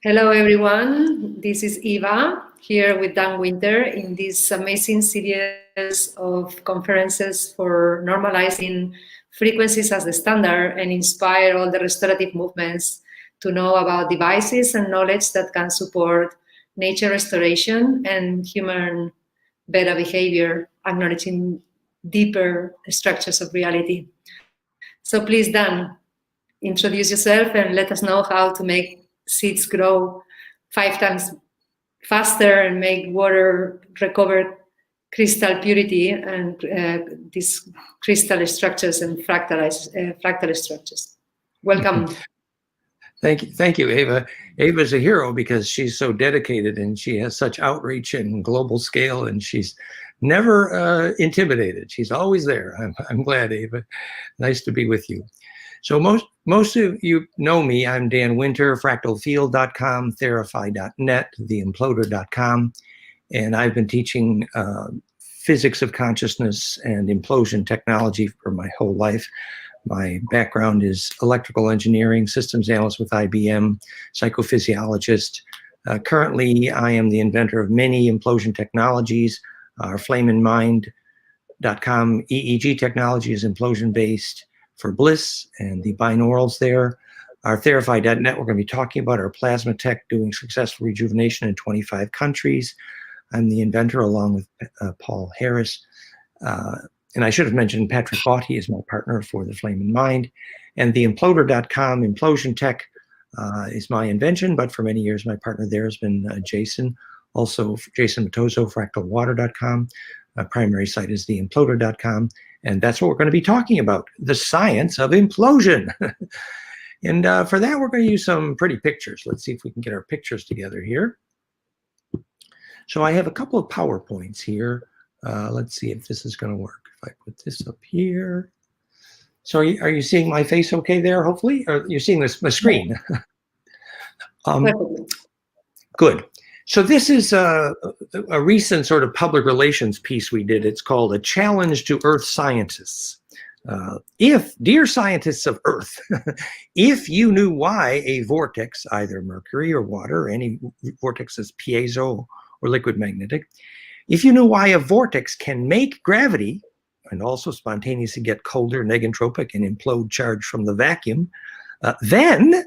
Hello, everyone. This is Eva here with Dan Winter in this amazing series of conferences for normalizing frequencies as the standard and inspire all the restorative movements to know about devices and knowledge that can support nature restoration and human better behavior, acknowledging deeper structures of reality. So please, Dan, introduce yourself and let us know how to make seeds grow 5 times faster and make water recover crystal purity and these crystal structures and fractal structures. Welcome. Thank you, Eva. Eva's a hero because she's so dedicated and she has such outreach and global scale, and she's never intimidated. She's always there. I'm glad, Eva. Nice to be with you. So most of you know me. I'm Dan Winter, fractalfield.com, therify.net, theimploder.com, and I've been teaching physics of consciousness and implosion technology for my whole life. My background is electrical engineering, systems analyst with IBM, psychophysiologist. Currently, I am the inventor of many implosion technologies. Our flameandmind.com EEG technology is implosion-based for bliss and the binaurals there. Our therify.net, we're going to be talking about our plasma tech doing successful rejuvenation in 25 countries. I'm the inventor along with Paul Harris. And I should have mentioned Patrick Baughty is my partner for the Flame and Mind. And the imploder.com implosion tech is my invention, but for many years my partner there has been Jason. Also, Jason Matozo, fractalwater.com. My primary site is theimploder.com. And that's what we're going to be talking about, the science of implosion. And for that, we're going to use some pretty pictures. Let's see if we can get our pictures together here. So I have a couple of PowerPoints here. Let's see if this is going to work. If I put this up here. So are you seeing my face okay there, hopefully? Or you're seeing this, my screen? Good. So this is a recent sort of public relations piece we did. It's called A Challenge to Earth Scientists. Dear scientists of Earth, if you knew why a vortex, either mercury or water, any vortex is piezo or liquid magnetic, if you knew why a vortex can make gravity and also spontaneously get colder, negentropic, and implode charge from the vacuum, then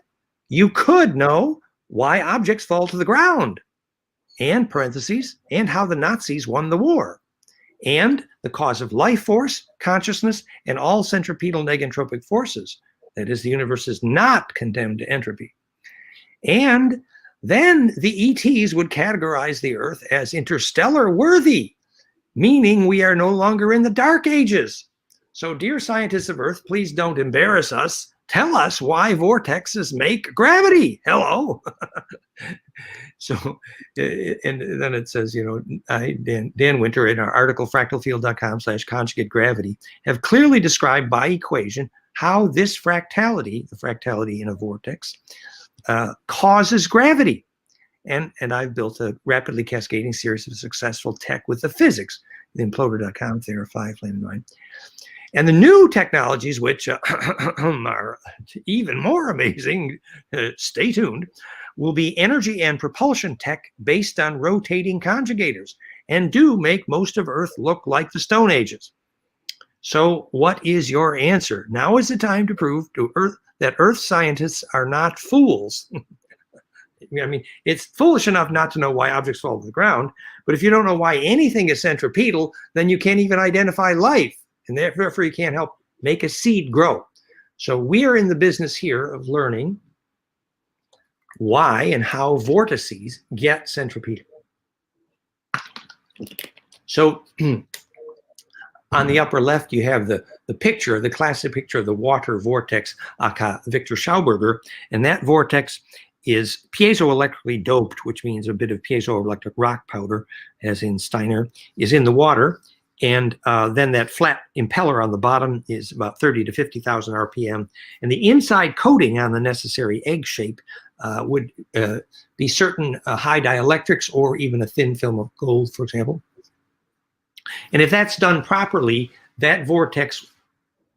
you could know why objects fall to the ground, and parentheses, and how the Nazis won the war, and the cause of life force, consciousness, and all centripetal negentropic forces. That is, the universe is not condemned to entropy. And then the ETs would categorize the Earth as interstellar worthy, meaning we are no longer in the dark ages. So dear scientists of Earth, please don't embarrass us. Tell us why vortexes make gravity. Hello. So, and then it says, you know, Dan Winter in our article, fractalfield.com/conjugate gravity, have clearly described by equation how this fractality, the fractality in a vortex, causes gravity. And I've built a rapidly cascading series of successful tech with the physics, the imploder.com, Therify, Flame and Mind. And the new technologies, which are even more amazing, stay tuned, will be energy and propulsion tech based on rotating conjugators and do make most of Earth look like the Stone Ages. So what is your answer? Now is the time to prove to Earth that Earth scientists are not fools. I mean, it's foolish enough not to know why objects fall to the ground, but if you don't know why anything is centripetal, then you can't even identify life, and therefore you can't help make a seed grow. So we are in the business here of learning why and how vortices get centripetal. So on the upper left, you have the picture, the classic picture of the water vortex, aka Victor Schauberger, and that vortex is piezoelectrically doped, which means a bit of piezoelectric rock powder, as in Steiner, is in the water. And then that flat impeller on the bottom is about 30 to 50,000 RPM. And the inside coating on the necessary egg shape would be certain high dielectrics or even a thin film of gold, for example. And if that's done properly, that vortex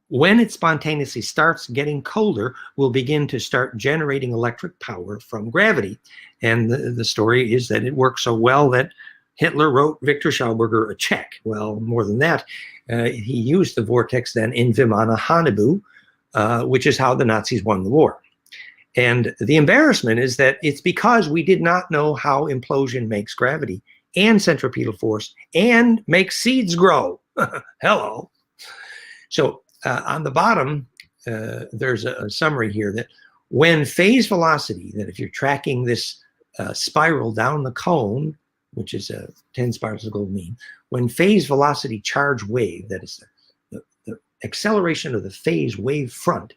when it spontaneously starts getting colder, will begin to start generating electric power from gravity. And the story is that it worked so well that Hitler wrote Victor Schauberger a check. Well, more than that, he used the vortex then in Vimana Hanebu, which is how the Nazis won the war. And the embarrassment is that it's because we did not know how implosion makes gravity and centripetal force and makes seeds grow. Hello. So on the bottom, there's a summary here that when phase velocity, that if you're tracking this spiral down the cone, which is a 10 spirals of gold mean, when phase velocity charge wave, that is the acceleration of the phase wave front,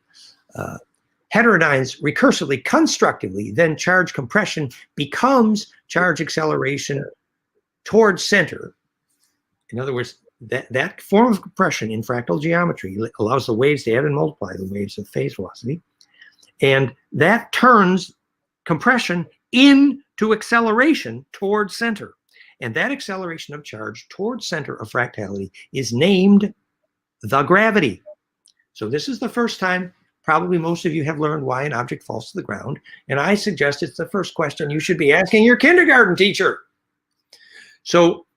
heterodynes recursively, constructively, then charge compression becomes charge acceleration towards center. In other words, that form of compression in fractal geometry allows the waves to add and multiply the waves of phase velocity. And that turns compression into acceleration towards center. And that acceleration of charge towards center of fractality is named the gravity. So this is the first time probably most of you have learned why an object falls to the ground. And I suggest it's the first question you should be asking your kindergarten teacher. So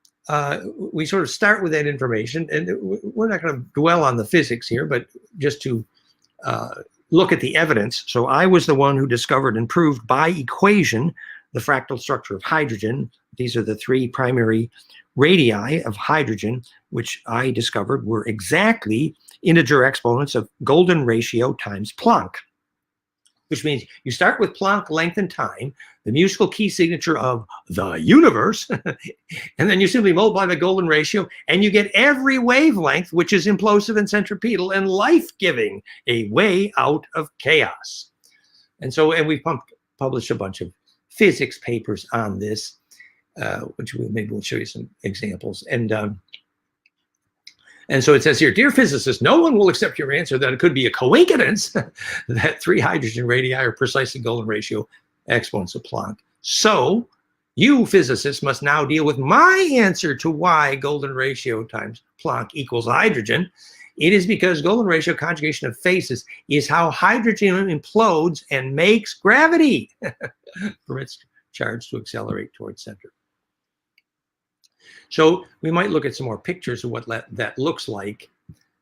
we sort of start with that information, and we're not going to dwell on the physics here, but just to look at the evidence. So I was the one who discovered and proved by equation the fractal structure of hydrogen. These are the three primary radii of hydrogen, which I discovered were exactly integer exponents of golden ratio times Planck, which means you start with Planck length and time, the musical key signature of the universe, and then you simply multiply the golden ratio, and you get every wavelength, which is implosive and centripetal and life-giving, a way out of chaos. And we published a bunch of physics papers on this, which maybe we'll show you some examples. And so it says here, dear physicist, no one will accept your answer that it could be a coincidence that three hydrogen radii are precisely golden ratio exponents of Planck. So you physicists must now deal with my answer to why golden ratio times Planck equals hydrogen. It is because golden ratio conjugation of phases is how hydrogen implodes and makes gravity, permits charge to accelerate towards center. So we might look at some more pictures of what that looks like.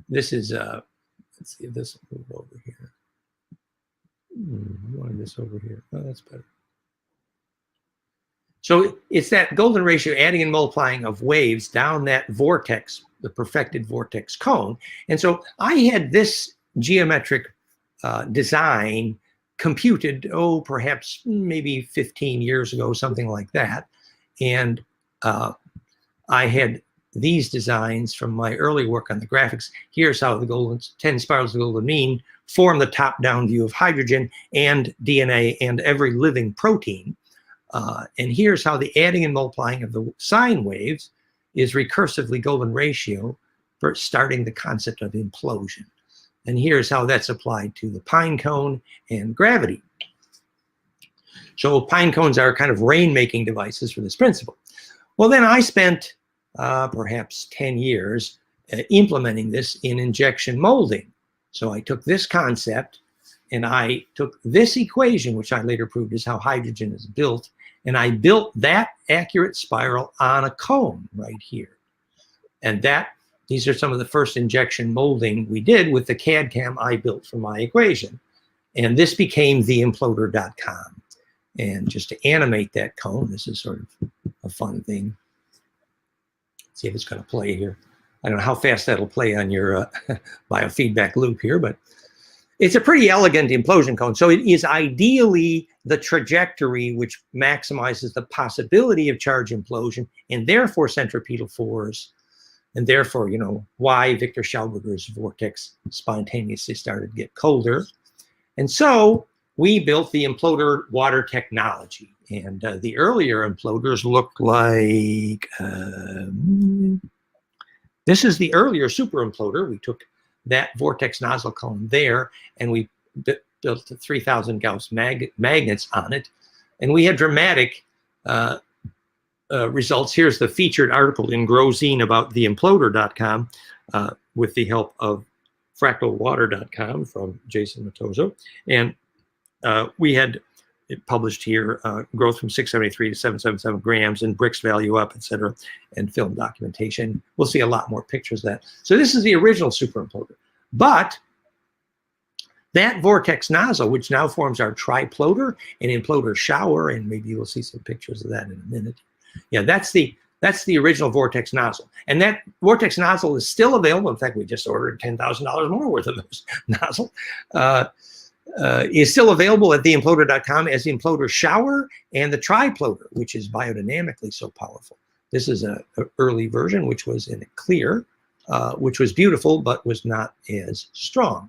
This is, let's see if this will move over here. I wanted this over here. Oh, that's better. So it's that golden ratio adding and multiplying of waves down that vortex, the perfected vortex cone. And so I had this geometric design computed, perhaps maybe 15 years ago, something like that. And I had these designs from my early work on the graphics. Here's how the 10 spirals of the golden mean form the top-down view of hydrogen and DNA and every living protein. And here's how the adding and multiplying of the sine waves is recursively golden ratio for starting the concept of implosion. And here's how that's applied to the pine cone and gravity. So pine cones are kind of rain-making devices for this principle. Well, then I spent perhaps 10 years implementing this in injection molding. So I took this concept and I took this equation, which I later proved is how hydrogen is built, and I built that accurate spiral on a cone right here. And these are some of the first injection molding we did with the CAD CAM I built for my equation. And this became theimploder.com. And just to animate that cone, this is sort of a fun thing. Let's see if it's going to play here. I don't know how fast that'll play on your biofeedback loop here, but it's a pretty elegant implosion cone. So it is ideally the trajectory which maximizes the possibility of charge implosion and therefore centripetal force, and therefore, why Victor Schauberger's vortex spontaneously started to get colder. And so we built the imploder water technology. And the earlier imploders look like, this is the earlier super imploder. We took that vortex nozzle cone there and we built 3,000 Gauss magnets on it. And we had dramatic results. Here's the featured article in Grozine about theimploder.com with the help of fractalwater.com from Jason Matozo. And we had it published here, growth from 673 to 777 grams and Brix value up, et cetera, and film documentation. We'll see a lot more pictures of that. So this is the original superimploder. But that vortex nozzle, which now forms our triploder and imploder shower, and maybe you'll see some pictures of that in a minute. Yeah, that's the original vortex nozzle. And that vortex nozzle is still available. In fact, we just ordered $10,000 more worth of those nozzle. Is still available at theimploder.com as the imploder shower and the triploder, which is biodynamically so powerful. This is an early version, which was in a clear, which was beautiful, but was not as strong.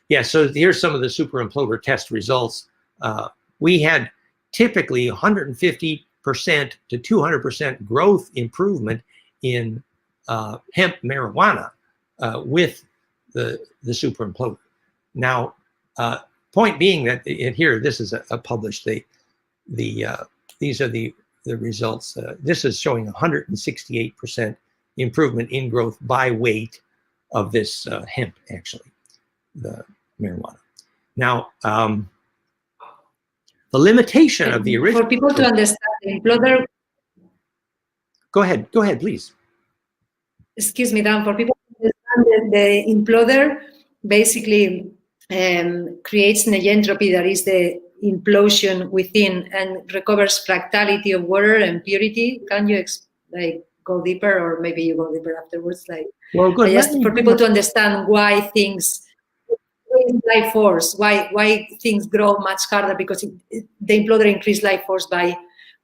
Yeah, so here's some of the superimploder test results. We had typically 150% to 200% growth improvement in hemp marijuana with the superimploder. Now, point being that here, this is a published, these are the results. This is showing 168% improvement in growth by weight of this hemp, actually, the marijuana. Now, the limitation of the original. For people to understand the imploder. Go ahead, please. Excuse me, Dan. For people to understand the imploder basically creates negentropy, that is the implosion within, and recovers fractality of water and purity. Can you go deeper, or maybe you go deeper afterwards? Well, good. Just for people to understand why things, life force, why things grow much harder, because the imploder increased life force by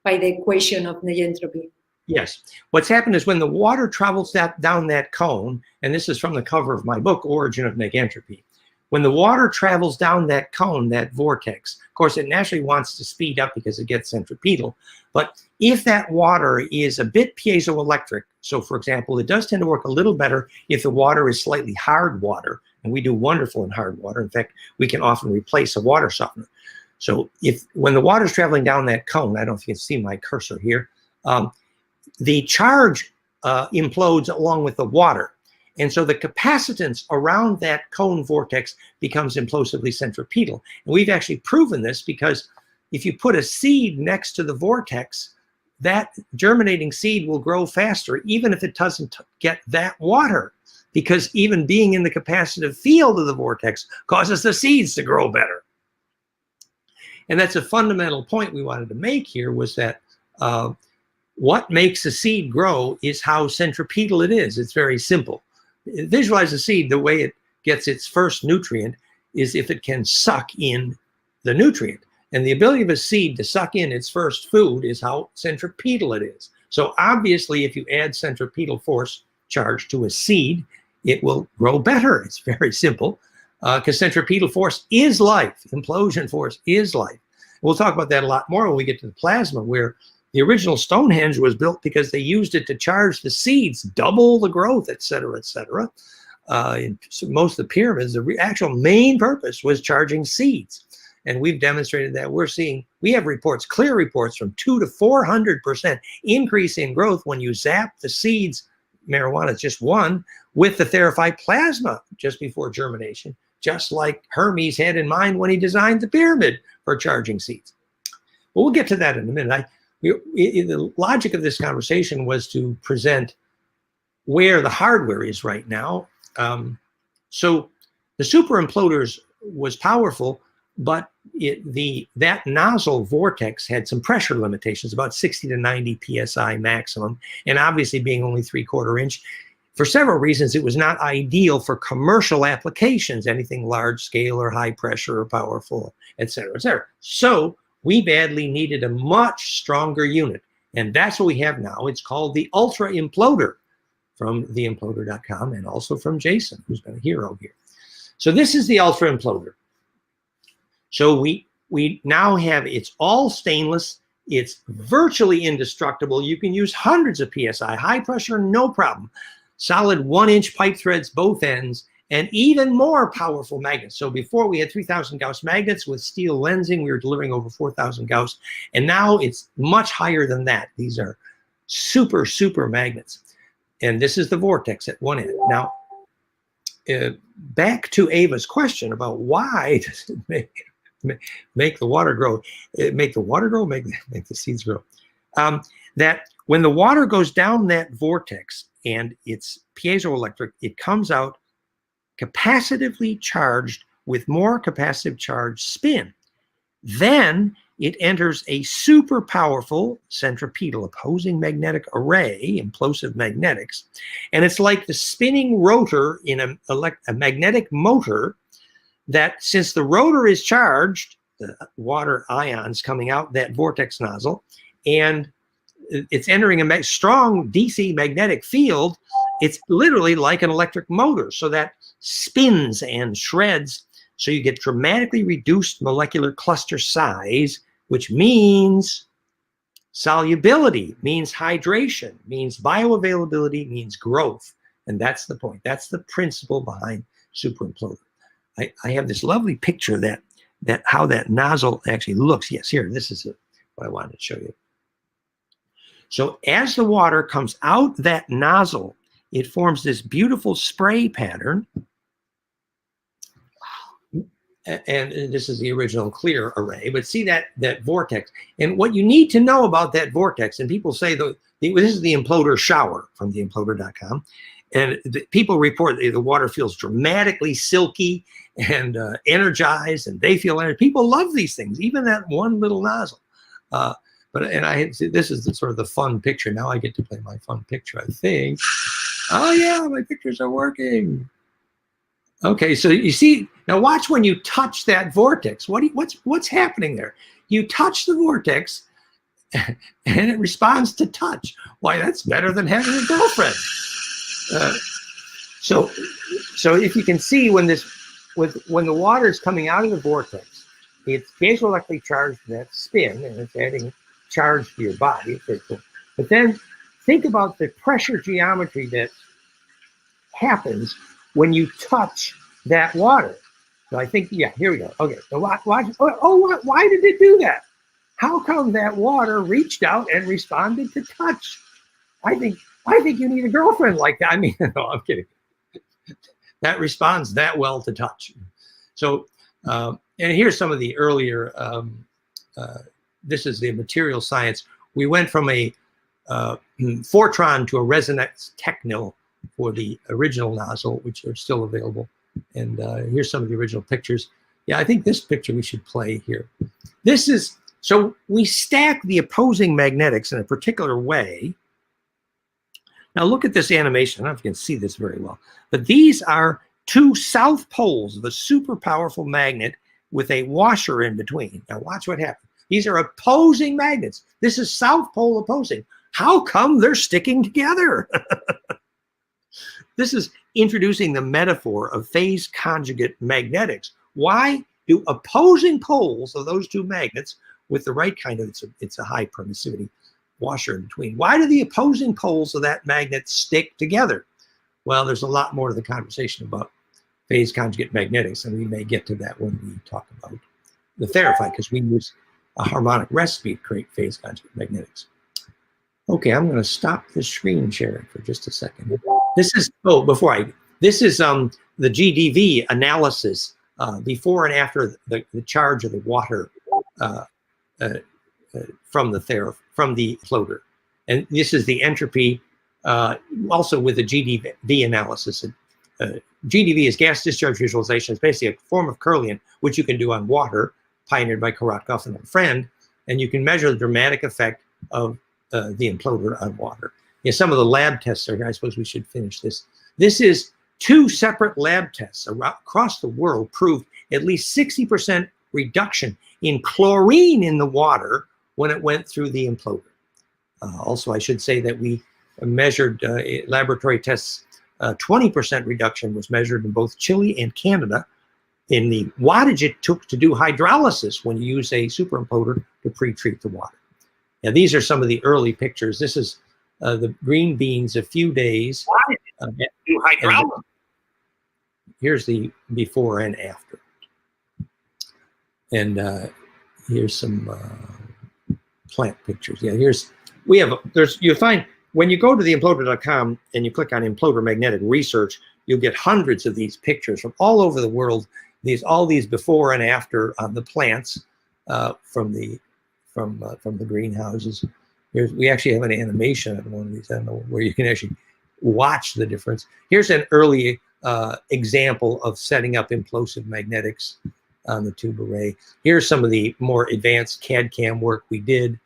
the equation of negentropy. Yes. What's happened is when the water travels down that cone, and this is from the cover of my book, Origin of Negentropy. When the water travels down that cone, that vortex, of course, it naturally wants to speed up because it gets centripetal. But if that water is a bit piezoelectric, so for example, it does tend to work a little better if the water is slightly hard water, and we do wonderful in hard water. In fact, we can often replace a water softener. So when the water is traveling down that cone, I don't know if you can see my cursor here, the charge implodes along with the water. And so the capacitance around that cone vortex becomes implosively centripetal. And we've actually proven this because if you put a seed next to the vortex, that germinating seed will grow faster, even if it doesn't get that water, because even being in the capacitive field of the vortex causes the seeds to grow better. And that's a fundamental point we wanted to make here, was that what makes a seed grow is how centripetal it is. It's very simple. Visualize a seed, the way it gets its first nutrient is if it can suck in the nutrient. And the ability of a seed to suck in its first food is how centripetal it is. So obviously, if you add centripetal force charge to a seed, it will grow better. It's very simple, because centripetal force is life. Implosion force is life. We'll talk about that a lot more when we get to the plasma, where the original Stonehenge was built because they used it to charge the seeds, double the growth, et cetera, et cetera. In most of the pyramids, the actual main purpose was charging seeds. And we've demonstrated that. We have reports, clear reports, from 200 to 400% increase in growth when you zap the seeds, marijuana is just one, with the therified plasma just before germination, just like Hermes had in mind when he designed the pyramid for charging seeds. Well, we'll get to that in a minute. The logic of this conversation was to present where the hardware is right now. So the superimploders was powerful, but that nozzle vortex had some pressure limitations, about 60 to 90 psi maximum, and obviously being only 3/4 inch. For several reasons, it was not ideal for commercial applications, anything large scale or high pressure or powerful, et cetera, et cetera. So we badly needed a much stronger unit, and that's what we have now. It's called the Ultra Imploder, from theimploder.com, and also from Jason, who's been a hero here. So this is the Ultra Imploder. So we now have, it's all stainless, it's virtually indestructible. You can use hundreds of psi, high pressure, no problem. Solid 1-inch pipe threads, both ends, and even more powerful magnets. So before we had 3,000 Gauss magnets with steel lensing, we were delivering over 4,000 Gauss, and now it's much higher than that. These are super, super magnets. And this is the vortex at one end. Now, back to Ava's question about why does it make the water grow, make the seeds grow. That when the water goes down that vortex and it's piezoelectric, it comes out capacitively charged with more capacitive charge spin. Then it enters a super powerful centripetal opposing magnetic array, implosive magnetics, and it's like the spinning rotor in a magnetic motor that, since the rotor is charged, the water ions coming out that vortex nozzle, and it's entering a strong DC magnetic field, it's literally like an electric motor, so that spins and shreds, so you get dramatically reduced molecular cluster size, which means solubility, means hydration, means bioavailability, means growth. And that's the point. That's the principle behind superimploder. I have this lovely picture that how that nozzle actually looks. Yes, here, this is what I wanted to show you. So as the water comes out that nozzle, it forms this beautiful spray pattern. And this is the original clear array, but see that vortex. And what you need to know about that vortex, and people say this is the imploder shower from theimploder.com, and people report that the water feels dramatically silky and energized, and they feel energy. People love these things, even that one little nozzle. This is sort of the fun picture. Now I get to play my fun picture, I think. Oh yeah, my pictures are working. Okay, so you see, now watch when you touch that vortex. What's happening there? You touch the vortex, and it responds to touch. Why, that's better than having a girlfriend. So if you can see when the water is coming out of the vortex, it's piezoelectrically charged in that spin, and it's adding charge to your body. It's very cool. But then think about the pressure geometry that happens when you touch that water. So I think, yeah, here we go. Okay, so why did it do that? How come that water reached out and responded to touch? I think you need a girlfriend like that. I mean, no, I'm kidding. That responds that well to touch. So, and here's some of the earlier, this is the material science. We went from a Fortron to a resonance Technil for the original nozzle, which are still available. And here's some of the original pictures. Yeah, I think this picture we should play here. This is, so we stack the opposing magnetics in a particular way. Now look at this animation. I don't know if you can see this very well, but these are two south poles of a super powerful magnet with a washer in between. Now watch what happens. These are opposing magnets. This is south pole opposing. How come they're sticking together? This is introducing the metaphor of phase conjugate magnetics. Why do opposing poles of those two magnets with the right kind of, it's a high permissivity washer in between, why do the opposing poles of that magnet stick together? Well, there's a lot more to the conversation about phase conjugate magnetics, and we may get to that when we talk about the therapy, because we use a harmonic recipe to create phase conjugate magnetics. Okay, I'm going to stop the screen sharing for just a second. This is, this is the GDV analysis before and after the charge of the water from the floater. And this is the entropy also with the GDV analysis. GDV is gas discharge visualization. It's basically a form of Kirlian, which you can do on water, pioneered by Korotkov and a friend, and you can measure the dramatic effect of the imploder on water. Yeah, some of the lab tests are here. I suppose we should finish this. This is two separate lab tests across the world proved at least 60% reduction in chlorine in the water when it went through the imploder. Also, I should say that we measured laboratory tests. 20% reduction was measured in both Chile and Canada in the wattage it took to do hydrolysis when you use a superimploder to pre-treat the water. Now, these are some of the early pictures. This is the green beans a few days. Here's the before and after. And here's some plant pictures. Yeah, you'll find when you go to theimploder.com and you click on imploder magnetic research, you'll get hundreds of these pictures from all over the world. All these before and after on the plants from the greenhouses. We actually have an animation on one of these. I don't know where you can actually watch the difference. Here's an early example of setting up implosive magnetics on the tube array. Here's some of the more advanced CAD/CAM work we did,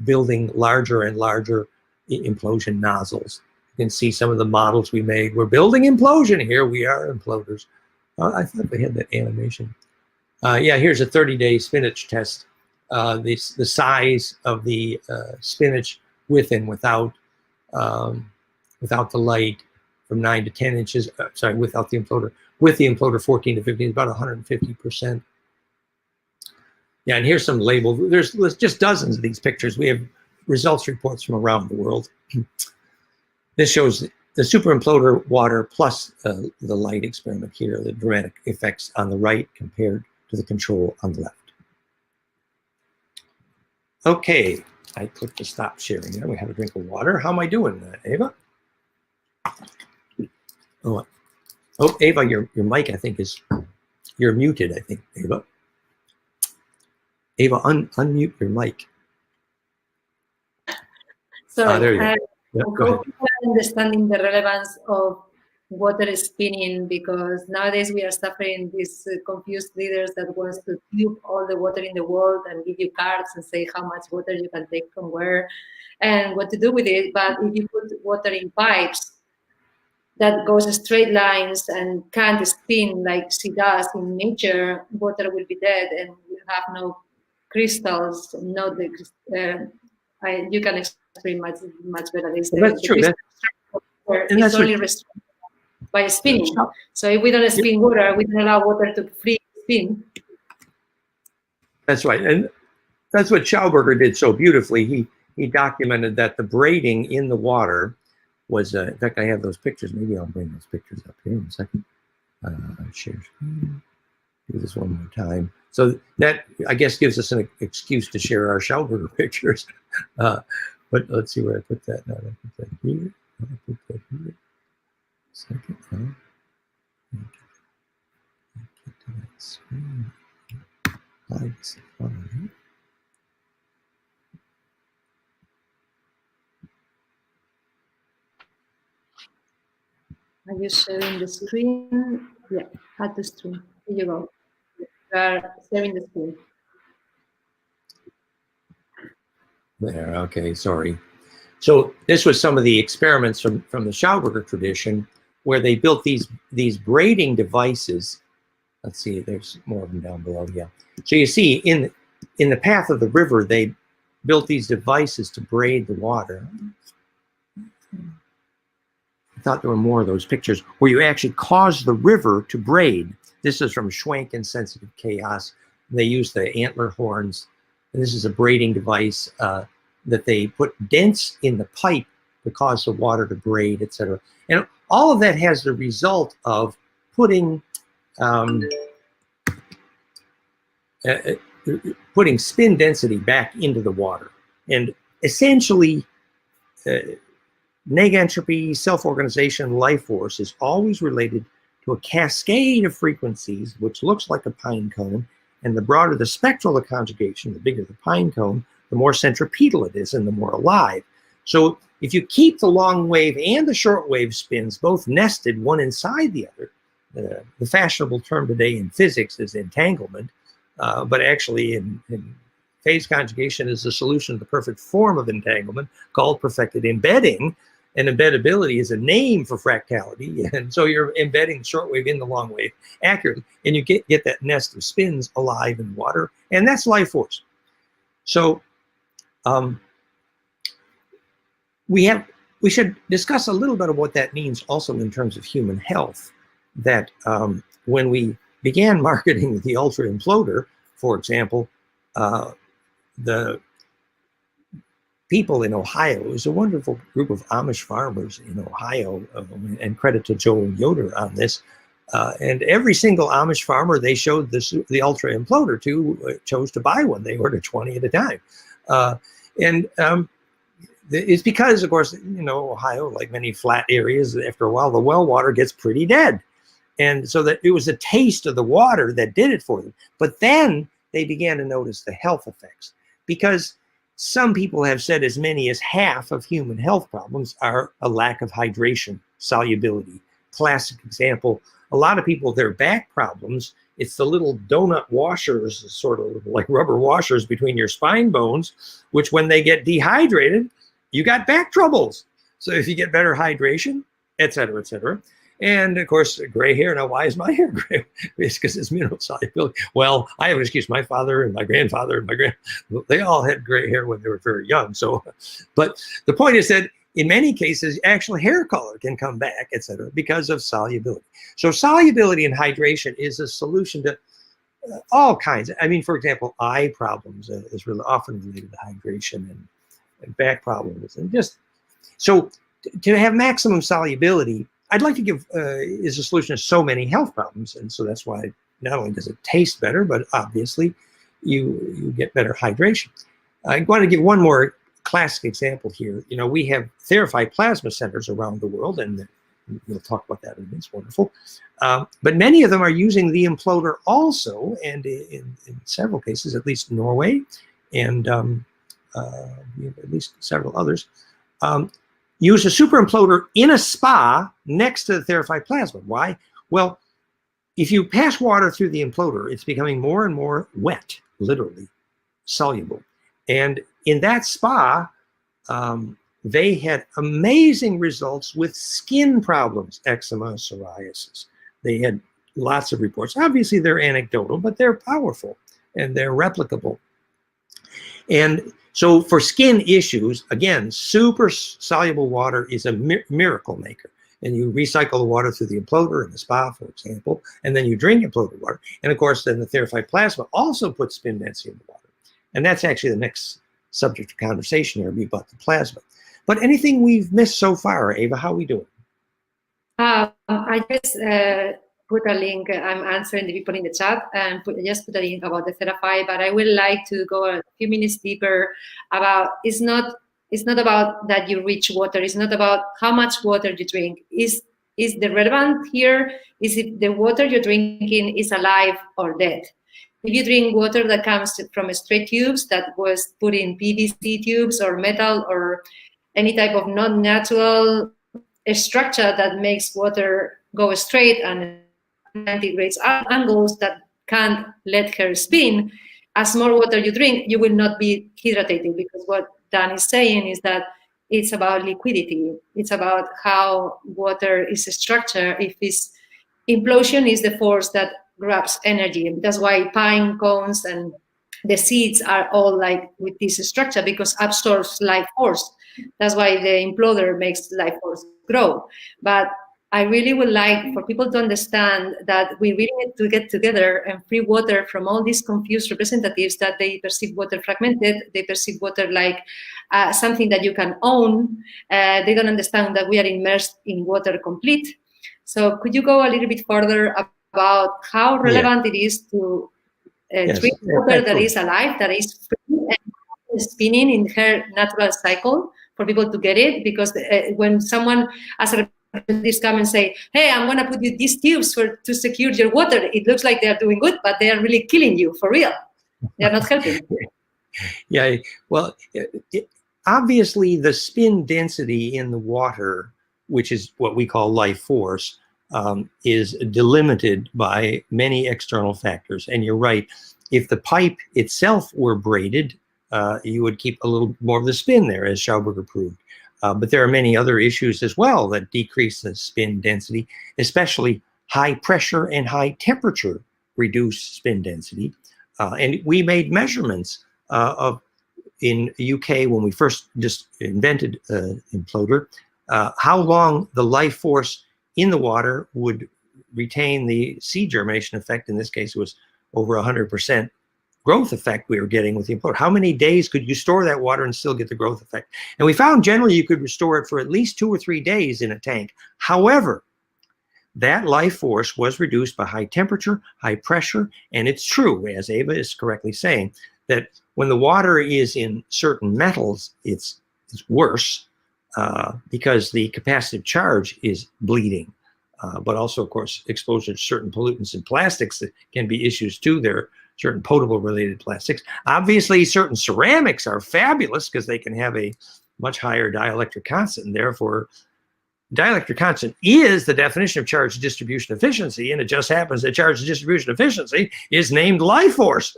building larger and larger implosion nozzles. You can see some of the models we made. We're building implosion. Here we are, imploders. I thought they had that animation. Yeah, here's a 30-day spinach test. The size of the spinach with and without the light, from 9 to 10 inches. Sorry, without the imploder. With the imploder, 14 to 15 is about 150%. Yeah, and here's some label. There's just dozens of these pictures. We have results reports from around the world. This shows the super imploder water plus the light experiment here, the dramatic effects on the right compared to the control on the left. Okay, I clicked to stop sharing there. We have a drink of water. How am I doing, Ava? Oh, Ava, your mic, I think, you're muted, I think, Ava. Ava, unmute your mic. Sorry, there you go. Yeah, go ahead. Understanding the relevance of water spinning, because nowadays we are suffering these confused leaders that wants to tube all the water in the world and give you cards and say how much water you can take from where and what to do with it. But if you put water in pipes that goes straight lines and can't spin like she does in nature, water will be dead and you have no crystals, no you can explain much better this. Well, that's true. It's only restricted by spinning. So if we don't spin water, we don't allow water to free spin. That's right, and that's what Schauberger did so beautifully. He documented that the braiding in the water was. In fact, I have those pictures. Maybe I'll bring those pictures up here in a second. Share screen. Do this one more time. So that, I guess, gives us an excuse to share our Schauberger pictures. But let's see where I put that. Now I put that here. I put that here. Second. Get to that screen. Are you sharing the screen? Yeah, add the screen. Here you go. You are sharing the screen. There, okay, sorry. So this was some of the experiments from the Schauberger tradition, where they built these braiding devices. Let's see, there's more of them down below. Yeah. So you see, in the path of the river, they built these devices to braid the water. I thought there were more of those pictures where you actually cause the river to braid. This is from Schwenk and Sensitive Chaos. They use the antler horns. And this is a braiding device that they put dents in the pipe to cause the water to braid, etc. And all of that has the result of putting spin density back into the water. And essentially, negentropy, self-organization, life force is always related to a cascade of frequencies, which looks like a pine cone. And the broader the spectral of conjugation, the bigger the pine cone, the more centripetal it is and the more alive. So if you keep the long wave and the short wave spins both nested, one inside the other, the fashionable term today in physics is entanglement, but actually in phase conjugation is the solution to the perfect form of entanglement called perfected embedding. And embeddability is a name for fractality. And so you're embedding the short wave in the long wave accurately. And you get that nest of spins alive in water. And that's life force. So we should discuss a little bit of what that means also in terms of human health. That when we began marketing the Ultra Imploder, for example, the people in Ohio, is a wonderful group of Amish farmers in Ohio, and credit to Joel Yoder on this. And every single Amish farmer they showed the Ultra Imploder to chose to buy one. They ordered 20 at a time. It's because, of course, Ohio, like many flat areas, after a while, the well water gets pretty dead. And so that it was a taste of the water that did it for them. But then they began to notice the health effects, because some people have said as many as half of human health problems are a lack of hydration, solubility. Classic example, a lot of people, their back problems, it's the little donut washers, sort of like rubber washers between your spine bones, which when they get dehydrated, you got back troubles. So if you get better hydration, et cetera, et cetera. And of course, gray hair. Now, why is my hair gray? It's because it's mineral solubility. Well, I have an excuse. My father and my grandfather and they all had gray hair when they were very young. So, but the point is that in many cases, actual hair color can come back, et cetera, because of solubility. So solubility and hydration is a solution to all kinds. I mean, for example, eye problems is really often related to hydration, and back problems. And just so to have maximum solubility, I'd like to give is a solution to so many health problems. And so that's why not only does it taste better, but obviously you get better hydration. I want to give one more classic example here. We have Therify plasma centers around the world, and we'll talk about that. It's wonderful. But many of them are using the imploder also, and in several cases, at least Norway, and at least several others, use a super imploder in a spa next to the Therify plasma. Why? Well, if you pass water through the imploder, it's becoming more and more wet, literally soluble. And in that spa, they had amazing results with skin problems, eczema, psoriasis. They had lots of reports. Obviously, they're anecdotal, but they're powerful and they're replicable. And so for skin issues, again, super soluble water is a miracle maker. And you recycle the water through the imploder in the spa, for example, and then you drink imploder water. And of course, then the Therify plasma also puts spin density in the water. And that's actually the next subject of conversation here, about the plasma. But anything we've missed so far, Ava, how are we doing? I just put a link. I'm answering the people in the chat, and just put a link about the Therify, but I would like to go a few minutes deeper about, it's not about that you reach water. It's not about how much water you drink. Is the relevant here is if the water you're drinking is alive or dead. If you drink water that comes from straight tubes that was put in PVC tubes or metal or any type of non-natural structure that makes water go straight and 90 degrees angles that can't let her spin, as more water you drink, you will not be hydrated, because what Dan is saying is that it's about liquidity. It's about how water is structured. If it's implosion is the force that grabs energy. And that's why pine cones and the seeds are all like with this structure, because absorbs life force. That's why the imploder makes life force grow. But I really would like for people to understand that we really need to get together and free water from all these confused representatives that they perceive water fragmented, they perceive water like something that you can own. They don't understand that we are immersed in water complete. So could you go a little bit further about how relevant it is to drink water that is alive, that is free and spinning in her natural cycle, for people to get it? Because when someone as a representatives come and say, hey, I'm going to put you these tubes to secure your water, it looks like they're doing good, but they are really killing you for real. They're not helping. Yeah, well, obviously the spin density in the water, which is what we call life force, is delimited by many external factors. And you're right, if the pipe itself were braided, you would keep a little more of the spin there, as Schauberger proved. But there are many other issues as well that decrease the spin density, especially high pressure and high temperature reduce spin density. And we made measurements in UK when we first just invented imploder, how long the life force in the water would retain the seed germination effect. In this case, it was over 100% growth effect we were getting with the imploder. How many days could you store that water and still get the growth effect? And we found generally you could restore it for at least 2 or 3 days in a tank. However, that life force was reduced by high temperature, high pressure, and it's true, as Ava is correctly saying, that when the water is in certain metals, it's is worse because the capacitive charge is bleeding. But also, of course, exposure to certain pollutants and plastics that can be issues too. There are certain potable-related plastics. Obviously, certain ceramics are fabulous because they can have a much higher dielectric constant, and therefore, dielectric constant is the definition of charge distribution efficiency, and it just happens that charge distribution efficiency is named life force.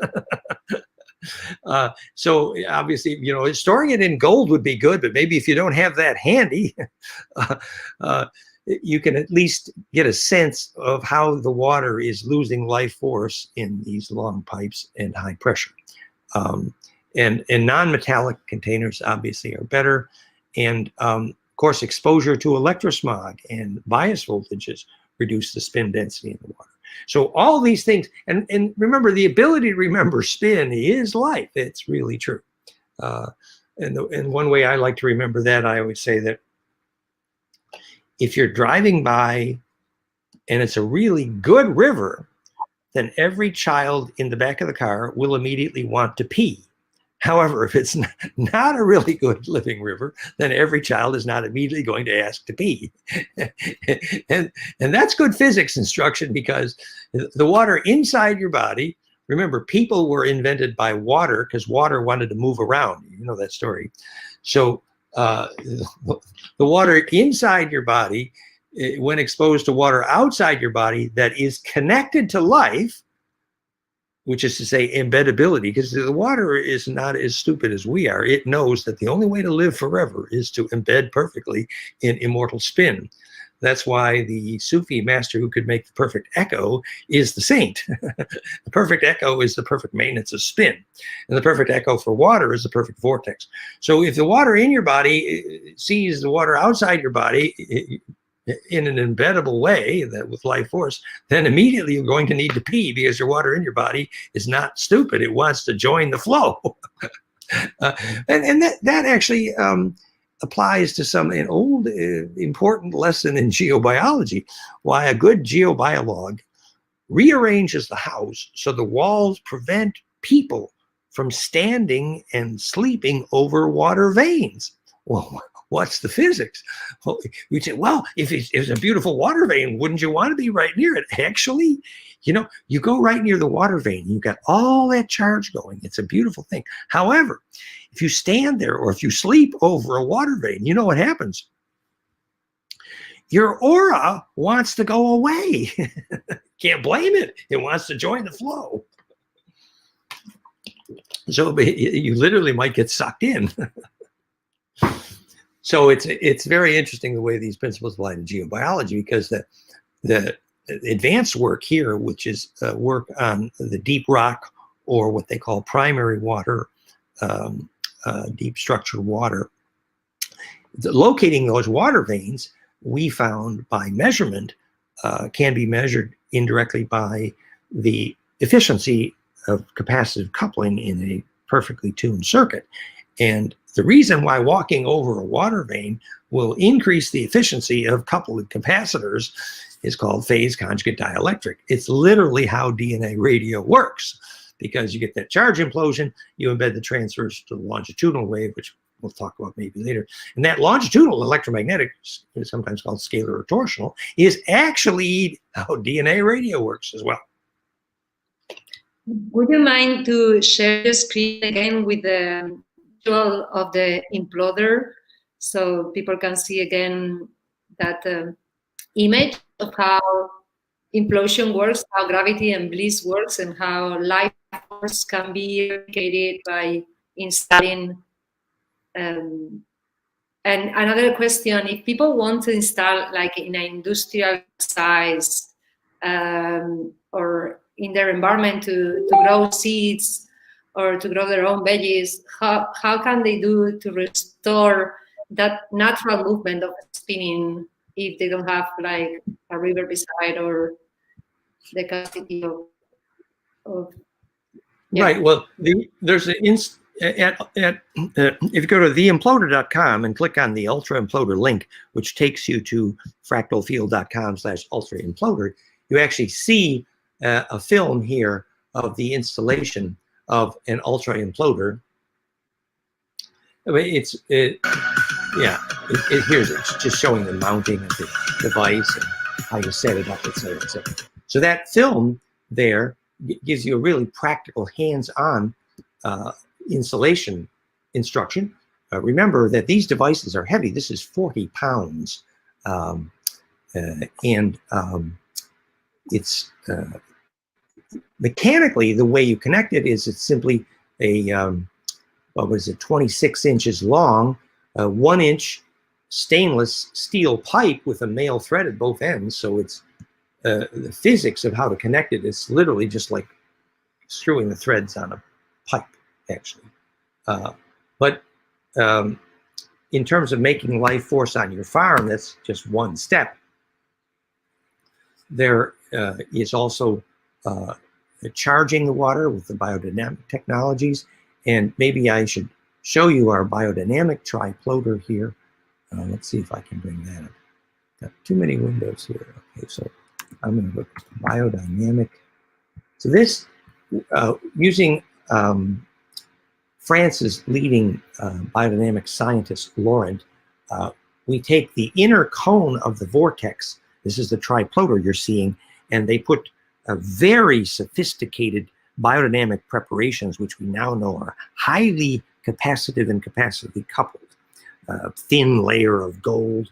So obviously, you know, storing it in gold would be good, but maybe if you don't have that handy, you can at least get a sense of how the water is losing life force in these long pipes and high pressure. And non-metallic containers obviously are better. And of course, exposure to electrosmog and bias voltages reduce the spin density in the water. So all these things, and remember, the ability to remember spin is life. It's really true. And one way I like to remember that, I always say that if you're driving by and it's a really good river, then every child in the back of the car will immediately want to pee. However, if it's not a really good living river, then every child is not immediately going to ask to pee. and that's good physics instruction, because the water inside your body, remember, people were invented by water because water wanted to move around. You know that story. So the water inside your body, when exposed to water outside your body that is connected to life, which is to say embeddability, because the water is not as stupid as we are. It knows that the only way to live forever is to embed perfectly in immortal spin. That's why the Sufi master who could make the perfect echo is the saint. The perfect echo is the perfect maintenance of spin. And the perfect echo for water is the perfect vortex. So if the water in your body sees the water outside your body in an embeddable way, that with life force, then immediately you're going to need to pee, because your water in your body is not stupid. It wants to join the flow. And that actually applies to an old important lesson in geobiology, why a good geobiolog rearranges the house so the walls prevent people from standing and sleeping over water veins. Well, what's the physics? Well, you'd say, well, if it's a beautiful water vein, wouldn't you want to be right near it? Actually, you know, you go right near the water vein, you've got all that charge going. It's a beautiful thing. However, if you stand there or if you sleep over a water vein, you know what happens? Your aura wants to go away. Can't blame it. It wants to join the flow. So you literally might get sucked in. So it's very interesting the way these principles apply to geobiology, because the advanced work here, which is work on the deep rock, or what they call primary water, deep structure water, locating those water veins, we found by measurement, can be measured indirectly by the efficiency of capacitive coupling in a perfectly tuned circuit. And the reason why walking over a water vein will increase the efficiency of coupled capacitors is called phase conjugate dielectric. It's literally how DNA radio works, because you get that charge implosion, you embed the transfers to the longitudinal wave, which we'll talk about maybe later. And that longitudinal electromagnetic, is sometimes called scalar or torsional, is actually how DNA radio works as well. Would you mind to share your screen again with the visual of the imploder, so people can see again that image of how implosion works, how gravity and bliss works, and how life force can be replicated by installing. And another question, if people want to install like in an industrial size or in their environment to grow seeds or to grow their own veggies, how can they do to restore that natural movement of spinning if they don't have like a river beside or the capacity of yeah. Right. Well, there's an if you go to theimploder.com and click on the Ultra Imploder link, which takes you to fractalfield.com/Ultra Imploder, you actually see a film here of the installation of an Ultra Imploder. Here's it's just showing the mounting of the device and how you set it up, etc., etc. So that film there gives you a really practical, hands-on installation instruction. Remember that these devices are heavy. This is 40 pounds, it's mechanically the way you connect it is it's simply a 26 inches long, 1 inch stainless steel pipe with a male thread at both ends. So it's the physics of how to connect it is literally just like screwing the threads on a pipe, actually. But in terms of making life force on your farm, that's just one step. There is also charging the water with the biodynamic technologies. And maybe I should show you our biodynamic triploder here. Let's see if I can bring that up. Got too many windows here. Okay, so I'm going to look at biodynamic. So this, using France's leading biodynamic scientist, Laurent, we take the inner cone of the vortex. This is the triploder you're seeing, and they put a very sophisticated biodynamic preparations, which we now know are highly capacitive and capacitively coupled. Thin layer of gold,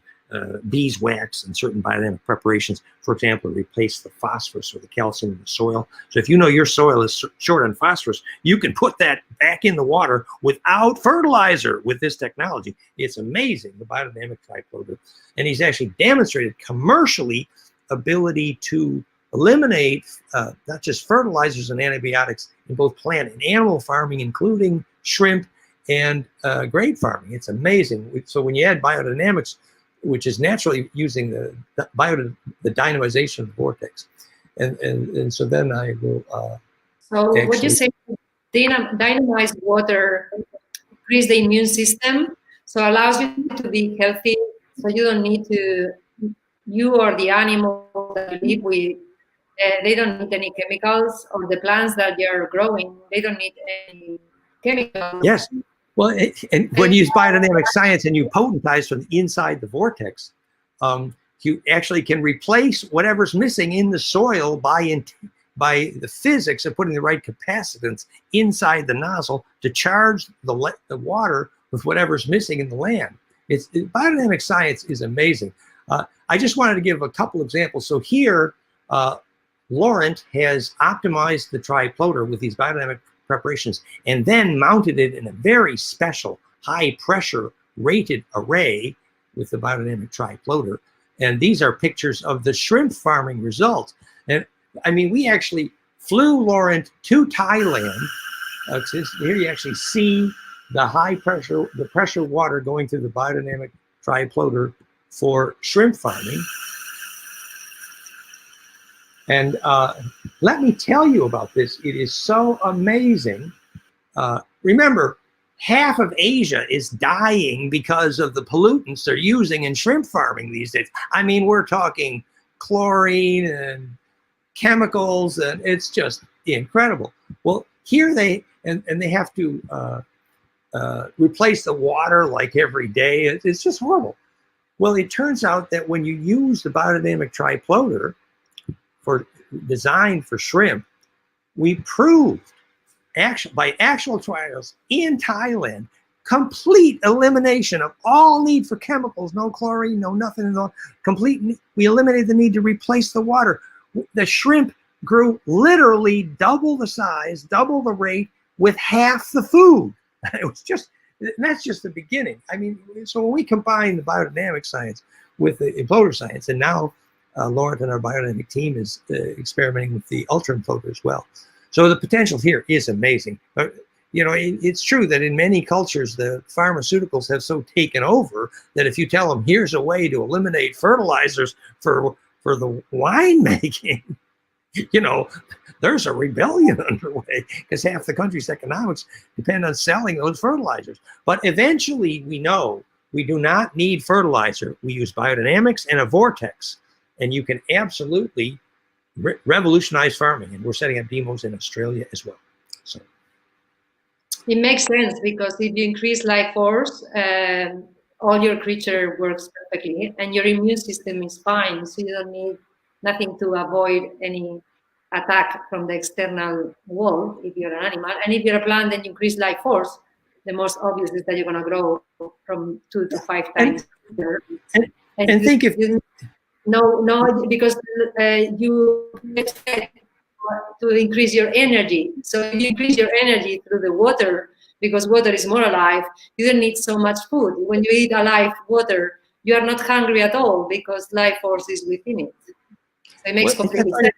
beeswax, and certain biodynamic preparations, for example, replace the phosphorus or the calcium in the soil. So if you know your soil is short on phosphorus, you can put that back in the water without fertilizer with this technology. It's amazing, the biodynamic triploder. And he's actually demonstrated commercially ability to eliminate not just fertilizers and antibiotics in both plant and animal farming, including shrimp and grape farming. It's amazing. So when you add biodynamics, which is naturally using the dynamization of the vortex, and so then I will. So would you say dynamized water increase the immune system, so allows you to be healthy, so you don't need to, you or the animal that you live with, they don't need any chemicals, or the plants that you're growing, they don't need any chemicals? Yes. Well, and when you use biodynamic science and you potentize from inside the vortex, you actually can replace whatever's missing in the soil by the physics of putting the right capacitance inside the nozzle to charge the water with whatever's missing in the land. Biodynamic science is amazing. I just wanted to give a couple examples. So here, Laurent has optimized the triploder with these biodynamic preparations and then mounted it in a very special high pressure rated array with the biodynamic triploder. And these are pictures of the shrimp farming results. And I mean, we actually flew Laurent to Thailand. Here you actually see the high pressure, the pressure water going through the biodynamic triploder for shrimp farming. And let me tell you about this. It is so amazing. Remember, half of Asia is dying because of the pollutants they're using in shrimp farming these days. I mean, we're talking chlorine and chemicals, and it's just incredible. Well, here they have to replace the water like every day. It's just horrible. Well, it turns out that when you use the biodynamic triploder, designed for shrimp, we proved by actual trials in Thailand, complete elimination of all need for chemicals, no chlorine, no nothing, we eliminated the need to replace the water. The shrimp grew literally double the size, double the rate with half the food. It was just, and that's just the beginning. I mean, so when we combine the biodynamic science with the imploder science, and now Laurent and our biodynamic team is experimenting with the ultra imploder as well. So the potential here is amazing. But you know, it's true that in many cultures, the pharmaceuticals have so taken over that if you tell them, here's a way to eliminate fertilizers for the wine making, you know, there's a rebellion underway because half the country's economics depend on selling those fertilizers. But eventually we know we do not need fertilizer. We use biodynamics and a vortex, and you can absolutely revolutionize farming. And we're setting up demos in Australia as well. So It makes sense because if you increase life force, all your creature works perfectly and your immune system is fine. So you don't need nothing to avoid any attack from the external world if you're an animal. And if you're a plant, then you increase life force. The most obvious is that you're going to grow from 2 to 5 times. And, and think if no, because you expect to increase your energy. So if you increase your energy through the water, because water is more alive, you don't need so much food. When you eat alive water, you are not hungry at all because life force is within it. So it makes complete sense.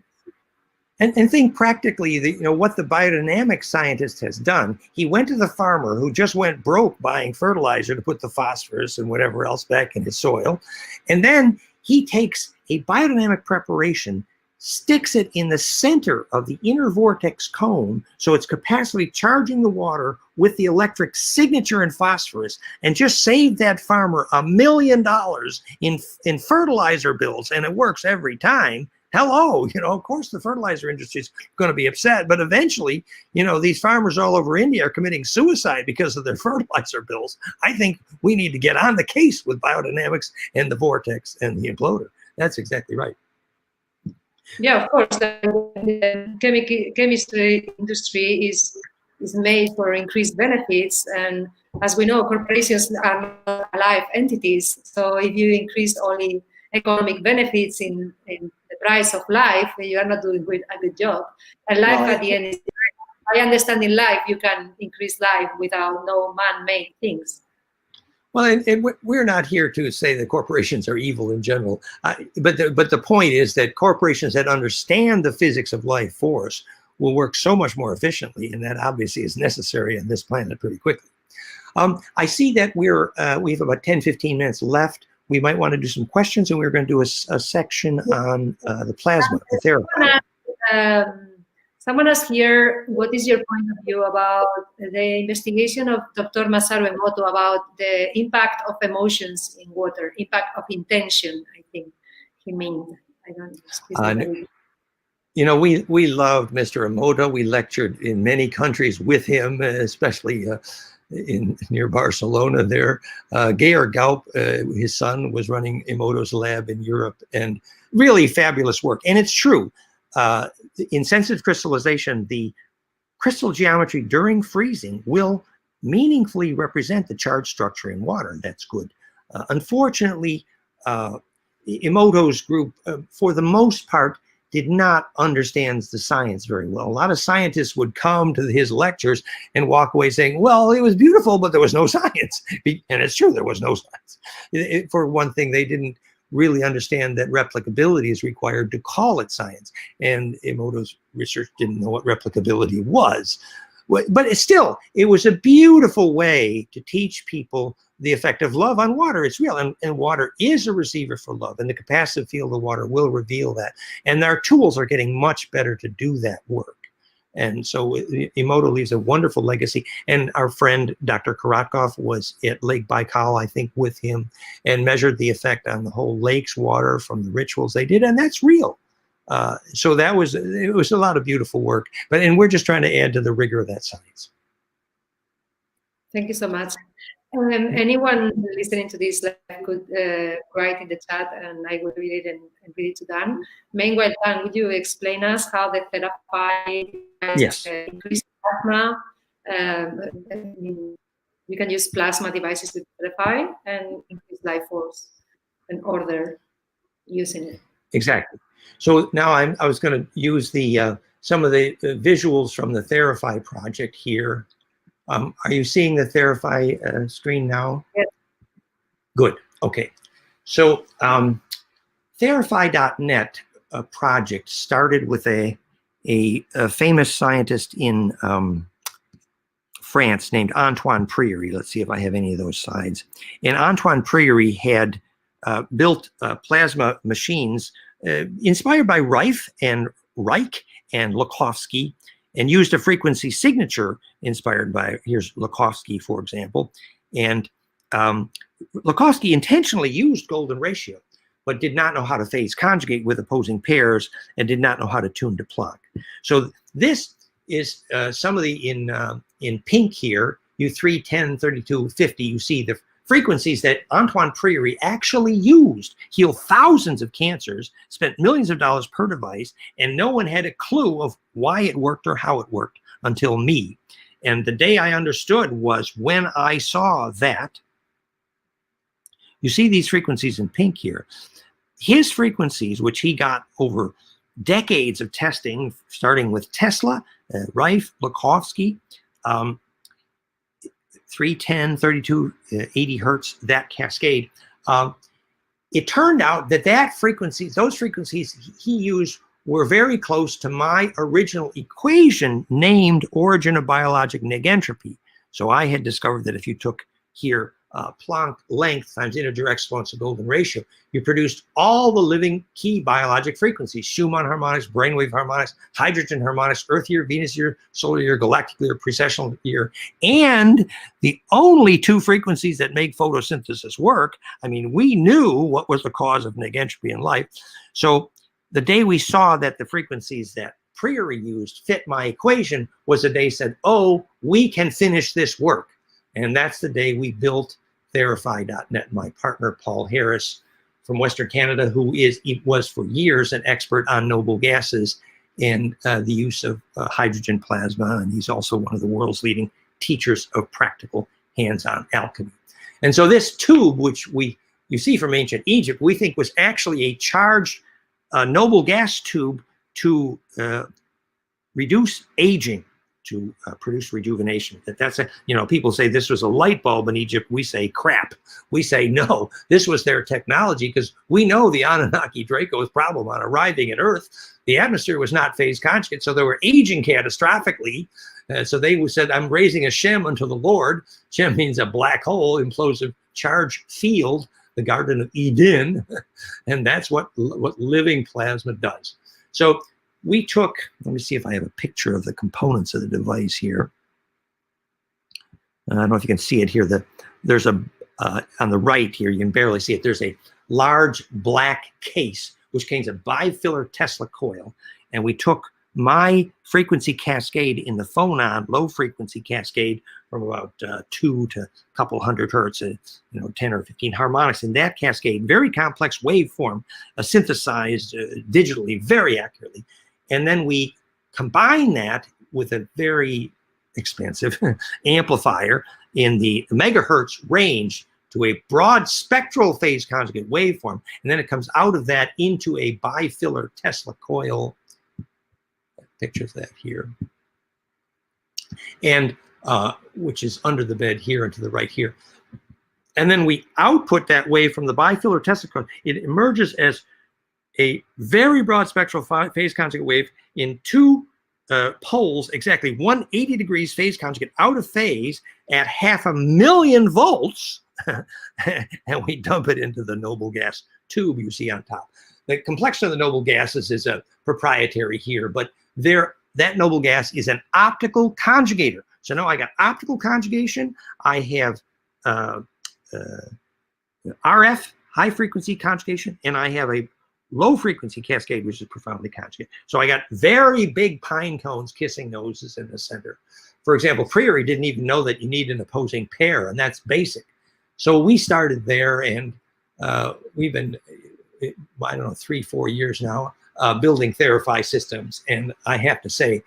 And think practically, what the biodynamic scientist has done. He went to the farmer who just went broke buying fertilizer to put the phosphorus and whatever else back in his soil. And then he takes a biodynamic preparation, sticks it in the center of the inner vortex cone, so it's capacity charging the water with the electric signature and phosphorus, and just saved that farmer $1 million in fertilizer bills, and it works every time. Hello, of course the fertilizer industry is going to be upset, but eventually, these farmers all over India are committing suicide because of their fertilizer bills. I think we need to get on the case with biodynamics and the vortex and the imploder. That's exactly right. Yeah, of course. The chemistry industry is made for increased benefits, and as we know, corporations are not alive entities. So if you increase only economic benefits in the price of life, you are not doing a good job. And life at the end is, I understand in life you can increase life without no man-made things. Well, and we're not here to say that corporations are evil in general, but the point is that corporations that understand the physics of life force will work so much more efficiently, and that obviously is necessary on this planet pretty quickly. I see that we have about 10-15 minutes left. We might want to do some questions, and we're going to do a section on the plasma, the therapy. Someone asked here, what is your point of view about the investigation of Dr. Masaru Emoto about the impact of emotions in water, impact of intention, I think he meant. I don't know. We loved Mr. Emoto. We lectured in many countries with him, especially near Barcelona there. Georg Gaup, his son, was running Emoto's lab in Europe, and really fabulous work. And it's true. In sensitive crystallization, the crystal geometry during freezing will meaningfully represent the charge structure in water. That's good. Unfortunately, Emoto's group, for the most part, did not understand the science very well. A lot of scientists would come to his lectures and walk away saying, well, it was beautiful, but there was no science. And it's true, there was no science. For one thing, they didn't really understand that replicability is required to call it science. And Emoto's research didn't know what replicability was. But it was a beautiful way to teach people the effect of love on water. It's real, and water is a receiver for love, and the capacitive field of water will reveal that. And our tools are getting much better to do that work. And so Emoto leaves a wonderful legacy. And our friend, Dr. Karatkov, was at Lake Baikal, I think, with him, and measured the effect on the whole lake's water from the rituals they did. And that's real. So it was a lot of beautiful work. And we're just trying to add to the rigor of that science. Thank you so much. Anyone listening to this could write in the chat, and I will read it and read it to Dan. Meanwhile, Dan, would you explain us how the therapy increase plasma? You can use plasma devices to therapy and increase life force and order using it. Exactly. So now I was going to use some of the visuals from the Therify project here. Are you seeing the Therify screen now? Yes. Good. Okay. So Therify.net project started with a famous scientist in France named Antoine Priory. Let's see if I have any of those slides. And Antoine Priory had built plasma machines inspired by Reich and Lakhovsky, and used a frequency signature inspired by, here's Lakhovsky, for example. And Lakhovsky intentionally used golden ratio, but did not know how to phase conjugate with opposing pairs, and did not know how to tune to Planck. So this is somebody in in pink here, U3, 10, 32, 50, you see the frequencies that Antoine Priory actually used, healed thousands of cancers, spent millions of dollars per device, and no one had a clue of why it worked or how it worked until me. And the day I understood was when I saw that. You see these frequencies in pink here. His frequencies, which he got over decades of testing, starting with Tesla, Rife, Lukovsky, 310, 32, 80 hertz, that cascade. It turned out that those frequencies he used were very close to my original equation named origin of biologic negentropy. So I had discovered that if you took here Planck length times integer exponential golden ratio, you produced all the living key biologic frequencies: Schumann harmonics, brainwave harmonics, hydrogen harmonics, Earth year, Venus year, solar year, galactic year, precessional year, and the only two frequencies that make photosynthesis work. I mean, we knew what was the cause of negentropy in life. So the day we saw that the frequencies that Priory used fit my equation was the day said, oh, we can finish this work. And that's the day we built Therify.net. My partner, Paul Harris from Western Canada, who was for years an expert on noble gases and the use of hydrogen plasma. And he's also one of the world's leading teachers of practical hands-on alchemy. And so this tube, which you see from ancient Egypt, we think was actually a charged noble gas tube to reduce aging, to produce rejuvenation. That's people say this was a light bulb in Egypt. We say crap. We say no, this was their technology, because we know the Anunnaki Draco's problem on arriving at Earth. The atmosphere was not phase conjugate, so they were aging catastrophically. So they said, I'm raising a Shem unto the Lord. Shem means a black hole, implosive charge field, the Garden of Eden. And that's what living plasma does. So we took, let me see if I have a picture of the components of the device here. I don't know if you can see it here. There's on the right here, you can barely see it. There's a large black case, which contains a bifiller Tesla coil. And we took my frequency cascade in the phonon, low frequency cascade, from about 2 to a couple hundred hertz, 10 or 15 harmonics in that cascade, very complex waveform, synthesized digitally, very accurately. And then we combine that with a very expensive amplifier in the megahertz range to a broad spectral phase conjugate waveform. And then it comes out of that into a bifiller Tesla coil. Picture of that here. And which is under the bed here and to the right here. And then we output that wave from the bifiller Tesla coil. It emerges as a very broad spectral phase conjugate wave in two poles, exactly 180 degrees phase conjugate out of phase at 500,000 volts, and we dump it into the noble gas tube you see on top. The complexion of the noble gases is a proprietary here, but that noble gas is an optical conjugator. So now I got optical conjugation, I have RF, high frequency conjugation, and I have a low frequency cascade, which is profoundly conjugate. So I got very big pine cones kissing noses in the center. For example, Priory didn't even know that you need an opposing pair, and that's basic. So we started there, and we've been, I don't know, 3-4 years now, building Therify systems. And I have to say,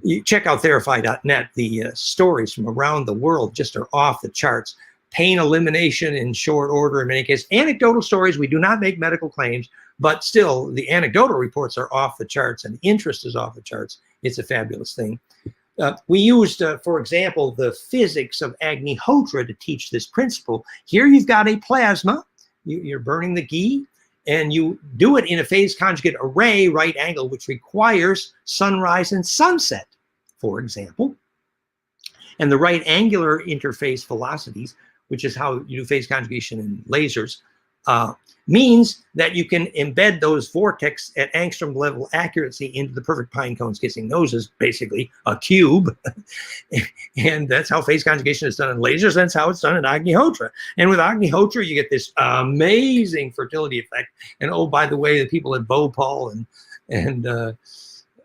you check out Therify.net, the stories from around the world just are off the charts. Pain elimination in short order in many cases. Anecdotal stories, we do not make medical claims, but still the anecdotal reports are off the charts and the interest is off the charts. It's a fabulous thing. We used, for example, the physics of Agnihotra to teach this principle. Here you've got a plasma, you're burning the ghee, and you do it in a phase conjugate array, right angle, which requires sunrise and sunset, for example. And the right angular interface velocities, which is how you do phase conjugation in lasers, means that you can embed those vortex at angstrom level accuracy into the perfect pine cones kissing noses, basically a cube. And that's how phase conjugation is done in lasers. That's how it's done in Agnihotra. And with Agnihotra, you get this amazing fertility effect. And oh, by the way, the people at Bhopal and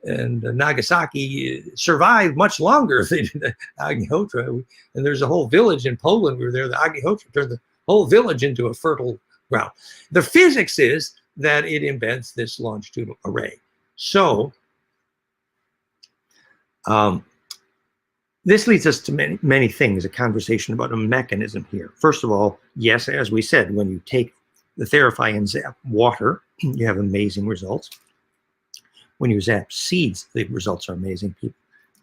Nagasaki survived much longer than the Agnihotra. And there's a whole village in Poland. We were there. The Agnihotra turned the whole village into a fertile ground. The physics is that it embeds this longitudinal array. So this leads us to many things, a conversation about a mechanism here. First of all, yes, as we said, when you take the Therify and zap water, you have amazing results. When you zap seeds, the results are amazing. People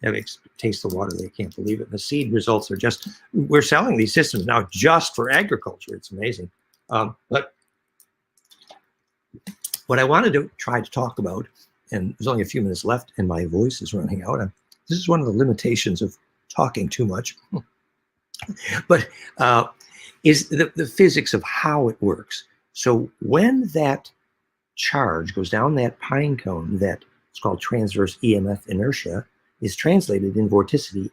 have taste the water, they can't believe it. The seed results are just, we're selling these systems now just for agriculture. It's amazing. But what I wanted to try to talk about, and there's only a few minutes left and my voice is running out. This is one of the limitations of talking too much, but is the physics of how it works. So when that charge goes down that pine cone, that it's called transverse EMF inertia, is translated in vorticity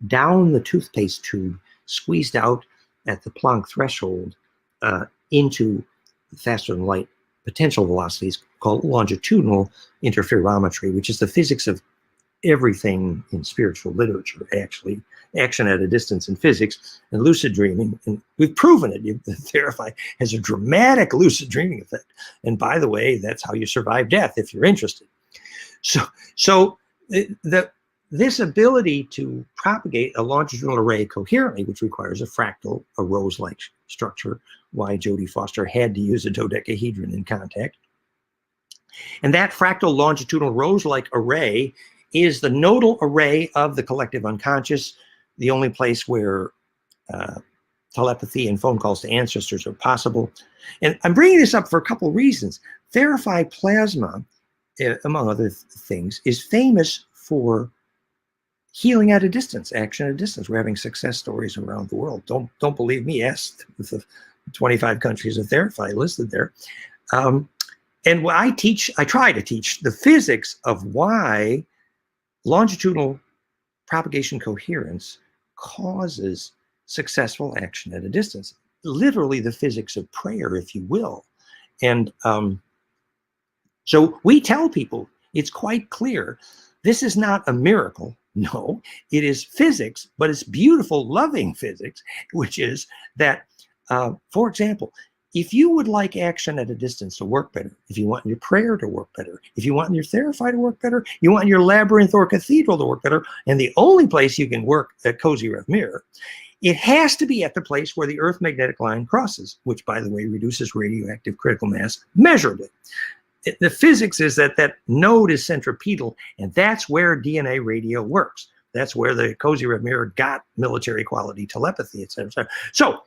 down the toothpaste tube, squeezed out at the Planck threshold into faster than light potential velocities called longitudinal interferometry, which is the physics of everything in spiritual literature, actually, action at a distance in physics and lucid dreaming. And we've proven it. The Therify has a dramatic lucid dreaming effect. And by the way, that's how you survive death if you're interested. So this ability to propagate a longitudinal array coherently, which requires a fractal, a rose-like structure, why Jodie Foster had to use a dodecahedron in contact. And that fractal longitudinal rose-like array is the nodal array of the collective unconscious, the only place where telepathy and phone calls to ancestors are possible. And I'm bringing this up for a couple of reasons. Therify plasma, among other things, is famous for healing at a distance, action at a distance. We're having success stories around the world. Don't believe me, ask the 25 countries of Therify listed there. And what I try to teach the physics of why longitudinal propagation coherence causes successful action at a distance. Literally the physics of prayer, if you will. And so we tell people, it's quite clear, this is not a miracle. No, it is physics, but it's beautiful, loving physics, which is that, for example, if you would like action at a distance to work better, if you want your prayer to work better, if you want your Therify to work better, you want your labyrinth or cathedral to work better, and the only place you can work at Cozy Rev Mirror, it has to be at the place where the Earth magnetic line crosses, which, by the way, reduces radioactive critical mass measurably. The physics is that that node is centripetal, and that's where DNA radio works. That's where the Cozy Rev Mirror got military quality telepathy, et cetera, et cetera. So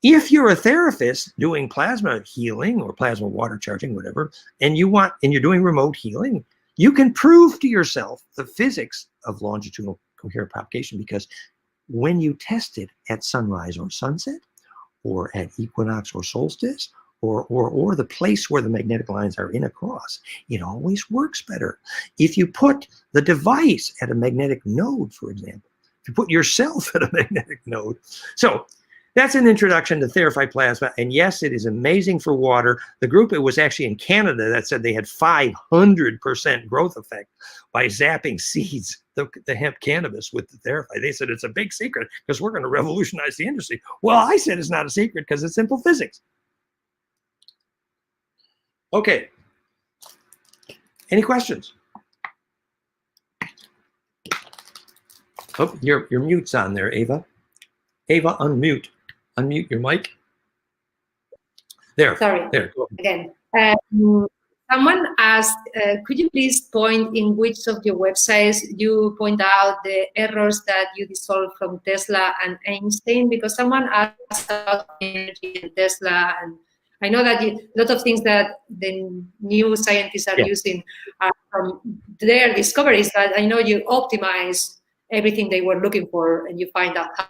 if you're a therapist doing plasma healing or plasma water charging, whatever, and you're doing remote healing, you can prove to yourself the physics of longitudinal coherent propagation, because when you test it at sunrise or sunset, or at equinox or solstice, or the place where the magnetic lines are in a cross, it always works better. If you put the device at a magnetic node, for example, if you put yourself at a magnetic node. So that's an introduction to Therify plasma. And yes, it is amazing for water. The group, it was actually in Canada, that said they had 500% growth effect by zapping seeds, the hemp cannabis with the Therify. They said it's a big secret because we're going to revolutionize the industry. Well, I said it's not a secret because it's simple physics. Okay. Any questions? Oh, your mute's on there, Ava. Ava, unmute. Unmute your mic. There. Sorry. There. Go ahead. Again. Someone asked, could you please point in which of your websites you point out the errors that you dissolved from Tesla and Einstein? Because someone asked about energy and Tesla, and I know that a lot of things that the new scientists are using are from their discoveries, but I know you optimize everything they were looking for and you find out how.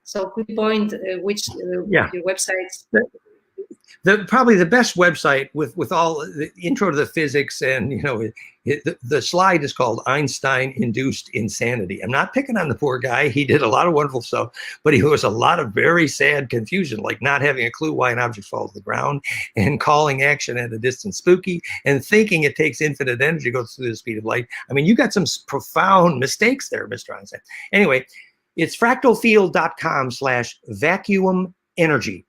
So could you point which your websites? Probably the best website with all the intro to the physics, and the slide is called Einstein Induced Insanity. I'm not picking on the poor guy. He did a lot of wonderful stuff, but he was a lot of very sad confusion, like not having a clue why an object falls to the ground, and calling action at a distance spooky, and thinking it takes infinite energy to go through the speed of light. I mean, you got some profound mistakes there, Mr. Einstein. Anyway, it's fractalfield.com/vacuum energy.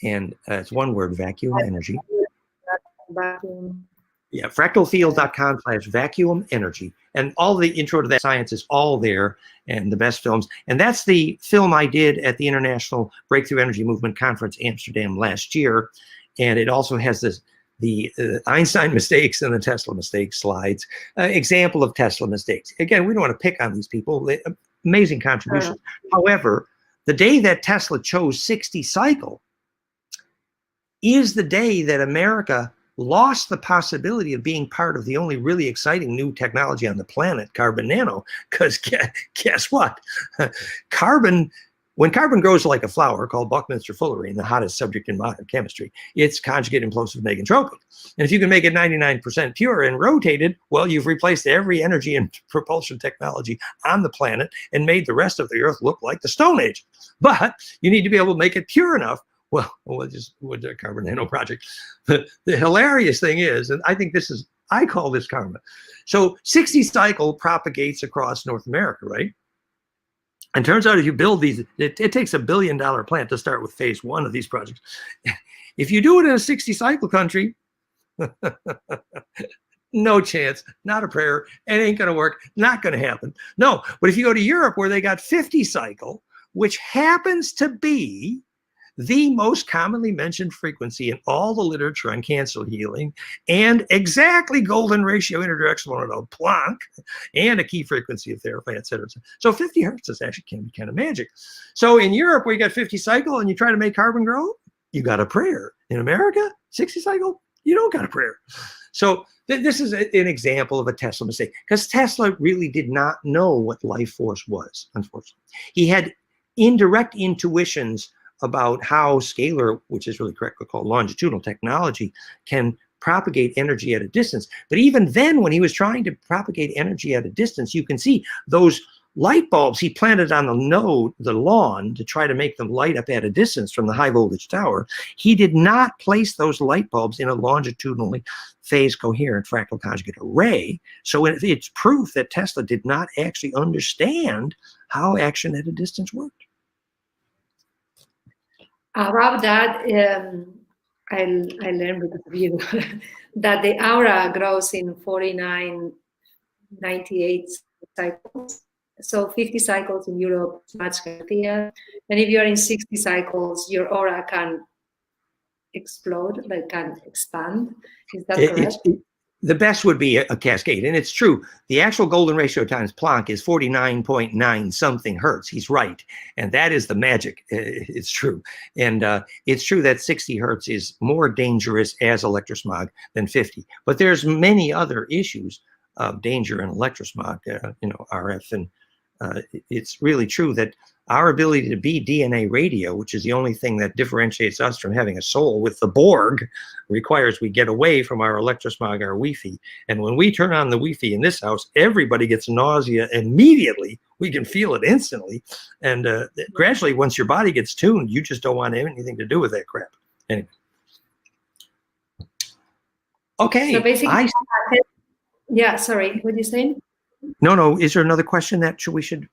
And it's one word, vacuum energy. Vacuum. Yeah, fractalfield.com/vacuum energy. And all the intro to that science is all there, and the best films. And that's the film I did at the International Breakthrough Energy Movement Conference, Amsterdam, last year. And it also has the Einstein mistakes and the Tesla mistakes slides. Example of Tesla mistakes. Again, we don't want to pick on these people. Amazing contributions. However, the day that Tesla chose 60 cycle is the day that America lost the possibility of being part of the only really exciting new technology on the planet, carbon nano. Because guess what? When carbon grows like a flower, called Buckminster fullerene, the hottest subject in modern chemistry, it's conjugate implosive megantropic. And if you can make it 99% pure and rotated, well, you've replaced every energy and propulsion technology on the planet and made the rest of the Earth look like the Stone Age. But you need to be able to make it pure enough. Well, just with the carbon nano project. The hilarious thing is, and I think I call this karma. So 60 cycle propagates across North America, right? And turns out if you build these, it takes $1 billion plant to start with phase 1 of these projects. If you do it in a 60 cycle country, no chance, not a prayer, it ain't gonna work, not gonna happen. No, but if you go to Europe where they got 50 cycle, which happens to be the most commonly mentioned frequency in all the literature on cancer healing, and exactly golden ratio interdirectional Planck, and a key frequency of therapy, et cetera, et cetera. So 50 hertz is actually can be kind of magic. So in Europe, where you got 50 cycle and you try to make carbon grow, you got a prayer. In America, 60 cycle, you don't got a prayer. So this is an example of a Tesla mistake, because Tesla really did not know what life force was, unfortunately. He had indirect intuitions about how scalar, which is really correctly called longitudinal technology, can propagate energy at a distance. But even then, when he was trying to propagate energy at a distance, you can see those light bulbs he planted on the lawn to try to make them light up at a distance from the high voltage tower. He did not place those light bulbs in a longitudinally phase coherent fractal conjugate array. So it's proof that Tesla did not actually understand how action at a distance worked. About that, I learned because of you that the aura grows in 4998 cycles. So 50 cycles in Europe is much healthier. And if you are in 60 cycles, your aura can explode, like can expand. Is that correct? The best would be a cascade, and it's true. The actual golden ratio times Planck is 49.9 something hertz. He's right, and that is the magic. It's true, and it's true that 60 hertz is more dangerous as electrosmog than 50. But there's many other issues of danger in electrosmog, RF, and it's really true that our ability to be DNA radio, which is the only thing that differentiates us from having a soul with the Borg, requires we get away from our electrosmog, our Wi-Fi. And when we turn on the Wi-Fi in this house, everybody gets nausea immediately. We can feel it instantly. And gradually, once your body gets tuned, you just don't want anything to do with that crap. Anyway. Okay. So basically, yeah, sorry, what are you saying? No. Is there another question that we should?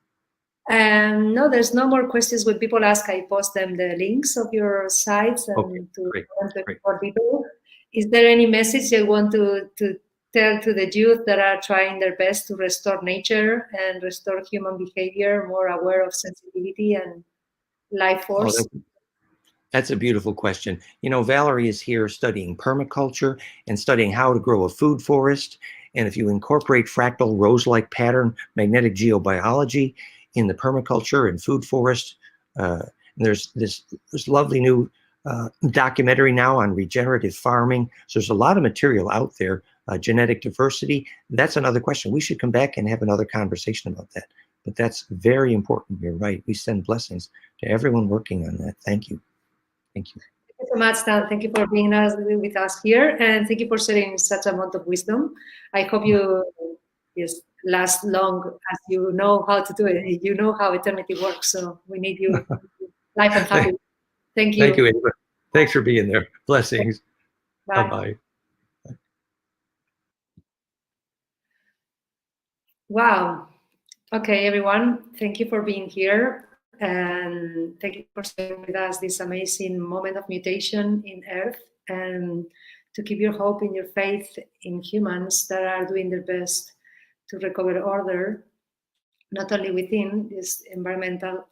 No, there's no more questions. When people ask, I post them the links of your sites and great. For people. Is there any message you want to tell to the youth that are trying their best to restore nature and restore human behavior, more aware of sensitivity and life force? That's a beautiful question. Valerie is here studying permaculture and studying how to grow a food forest. And if you incorporate fractal rose-like pattern magnetic geobiology in the permaculture and food forest, there's this lovely new documentary now on regenerative farming. So there's a lot of material out there. Genetic diversity, that's another question. We should come back and have another conversation about that. But that's very important. You're right. We send blessings to everyone working on that. Thank you. Thank you. so much, Dan. Thank you for being with us here, and thank you for sharing such amount of wisdom. I hope you last long, as you know how to do it. You know how eternity works, so we need you life and happy. Thank you. Thank you, Ava. Thanks for being there. Blessings. Bye. Bye-bye. Wow. Okay, everyone. Thank you for being here. And thank you for sharing with us this amazing moment of mutation in Earth, and to keep your hope in your faith in humans that are doing their best to recover order, not only within this environmental